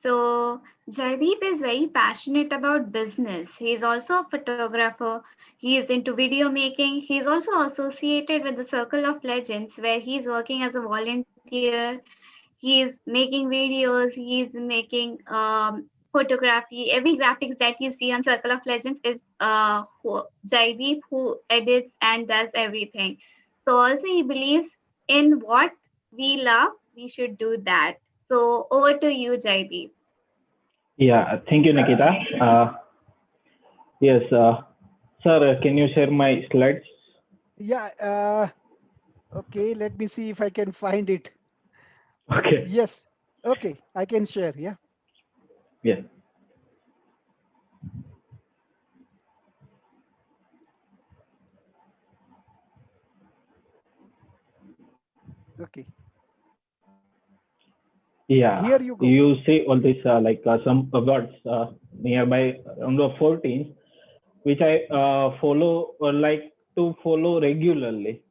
So Jaideep is very passionate about business. He is also a photographer. He is into video making. He is also associated with the Circle of Legends, where he is working as a volunteer. He is making videos. He is making photography. Every graphics that you see on Circle of Legends is Jaideep who edits and does everything. So also he believes in what we love, we should do that. So over to you, Jaideep. Yeah, thank you, Nikita. Yes, sir, can you share my slides? Yeah. Okay. Let me see if I can find it. Okay. Yes. Okay. I can share. Yeah. Yes. Okay. Yeah, Here you go. you see all this some words nearby around the 14, which I follow like to follow regularly.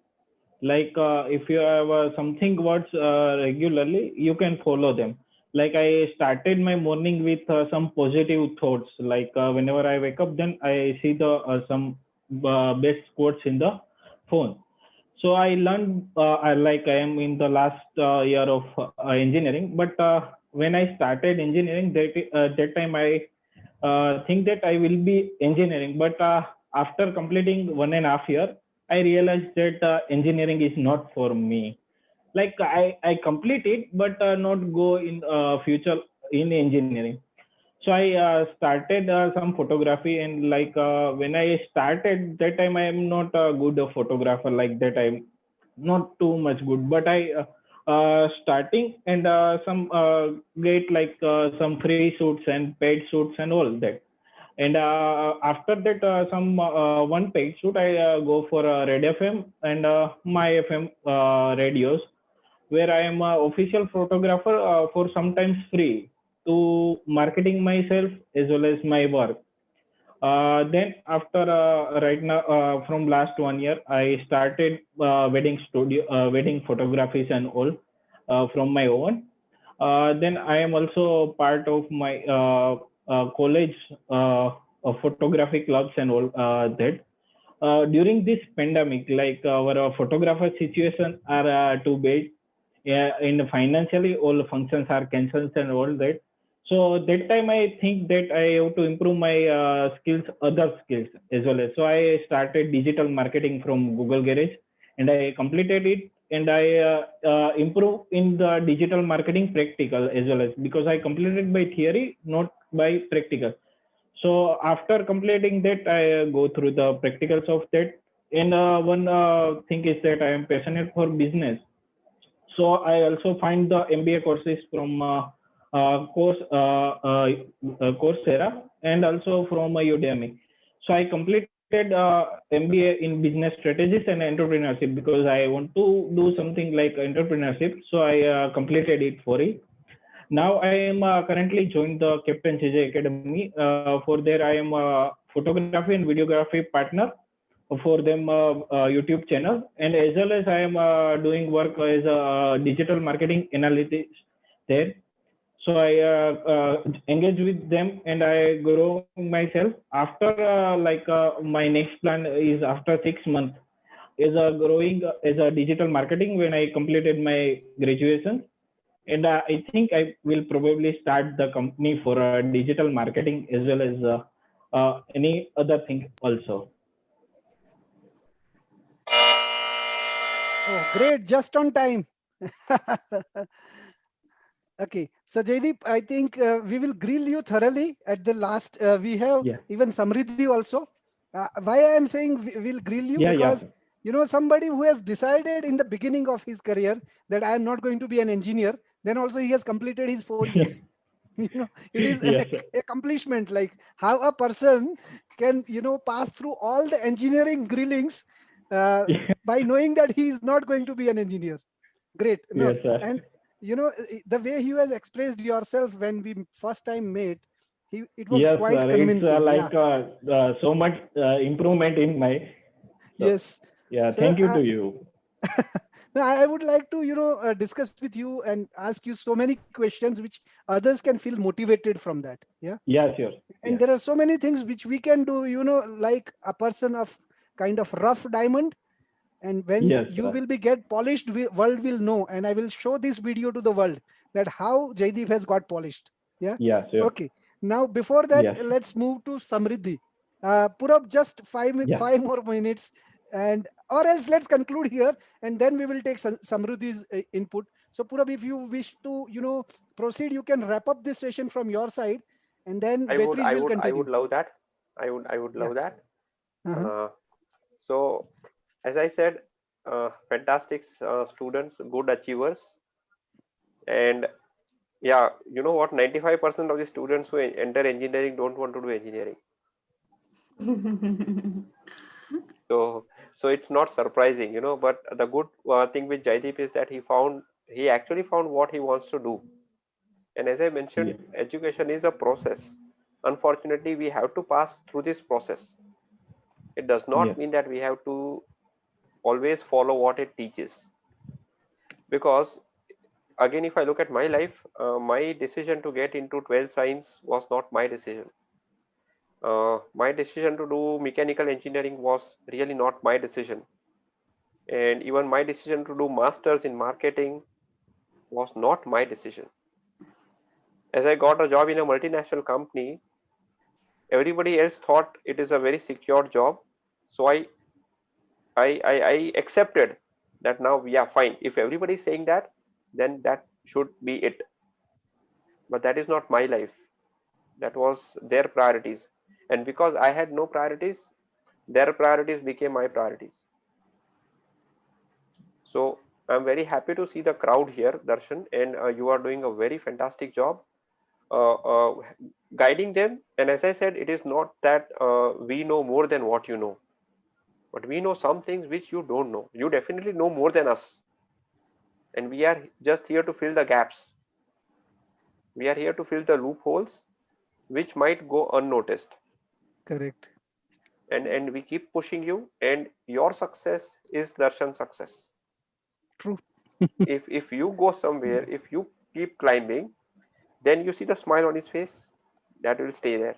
Like if you have something words regularly, you can follow them. Like I started my morning with some positive thoughts. Like whenever I wake up, then I see the some best quotes in the phone. So I learned I am in the last year of engineering, but when I started engineering, that time I think that I will be engineering, but after completing 1.5 year, I realized that engineering is not for me. Like I complete it, but not go in future in engineering. So I started some photography, and like when I started that time, I am not a good photographer. Like that I'm not too much good, but I starting and some get like some free shoots and paid shoots and all that. And after that some one paid shoot, I go for Red FM and My FM radios, where I am a official photographer for sometimes free to marketing myself as well as my work. Then after right now from last 1 year, I started wedding studio, wedding photographies and all from my own. Then I am also part of my college photography clubs and all that. During this pandemic, like our photographer situation are too bad. Yeah, and financially all functions are cancelled and all that. So that time I think that I have to improve my skills, other skills as well as. So I started digital marketing from Google Garage, and I completed it, and I improve in the digital marketing practical as well as, because I completed by theory, not by practical. So after completing that, I go through the practicals of that. And one thing is that I am passionate for business, so I also find the MBA courses from Coursera and also from Udemy. So I completed MBA in business strategies and entrepreneurship because I want to do something like entrepreneurship. So I completed it for it. Now I am currently joined the Captain JJ Academy. For there I am a photography and videography partner for them YouTube channel, and as well as I am doing work as a digital marketing analytics there. So I engage with them and I grow myself. After my next plan is after 6 months is growing as a digital marketing when I completed my graduation. And I think I will probably start the company for digital marketing as well as any other thing also. Oh, great. Just on time. Okay. So, Jaideep, I think we will grill you thoroughly at the last. We have Yeah. even Samriddhi also. Why I am saying we'll grill you? Yeah, yeah. Because, somebody who has decided in the beginning of his career that I am not going to be an engineer, then also he has completed his 4 years. It is an Yes, sir. accomplishment, like how a person can pass through all the engineering grillings by knowing that he is not going to be an engineer. Great. No, Yes, sir. and the way you has expressed yourself when we first time met, it was Yes, quite sir. It's convincing. Yeah. so much improvement in my. So, Yes. yeah, So thank you to you. I would like to, discuss with you and ask you so many questions which others can feel motivated from that. Yeah. Yeah, sure. And Yeah. there are so many things which we can do, like a person of kind of rough diamond. And when Yes. you will be get polished, world will know. And I will show this video to the world that how Jaideep has got polished. Yeah. Yeah, sure. Okay. Now, before that, Yes. let's move to Samriddhi. Purab, just Yeah. 5 more minutes, and or else let's conclude here, and then we will take Samriddhi's input. So, Purab, if you wish to, proceed, you can wrap up this session from your side, and then Beatrice will I would continue. love that. I would Yeah. love that. Uh-huh. So, as I said, fantastic students, good achievers, and yeah, you know what? 95% of the students who enter engineering don't want to do engineering. So it's not surprising, you know. But the good thing with Jaideep is that he actually found what he wants to do. And as I mentioned, Yeah. education is a process. Unfortunately, we have to pass through this process. It does Yeah. not mean that we have to always follow what it teaches. Because again, if I look at my life, my decision to get into 12th science was not my decision. My decision to do mechanical engineering was really not my decision. And even my decision to do masters in marketing was not my decision. As I got a job in a multinational company, everybody else thought it is a very secure job. So I accepted that. Now, yeah, fine. If everybody is saying that, then that should be it. But that is not my life. That was their priorities. And because I had no priorities, their priorities became my priorities. So I'm very happy to see the crowd here, Darshan, and you are doing a very fantastic job uh, uh, guiding them. And as I said, it is not that we know more than what you know, but we know some things which you don't know. You definitely know more than us, and we are just here to fill the gaps. We are here to fill the loopholes which might go unnoticed. Correct. And we keep pushing you, and your success is Darshan's success. True. If you go somewhere, if you keep climbing, then you see the smile on his face, that will stay there.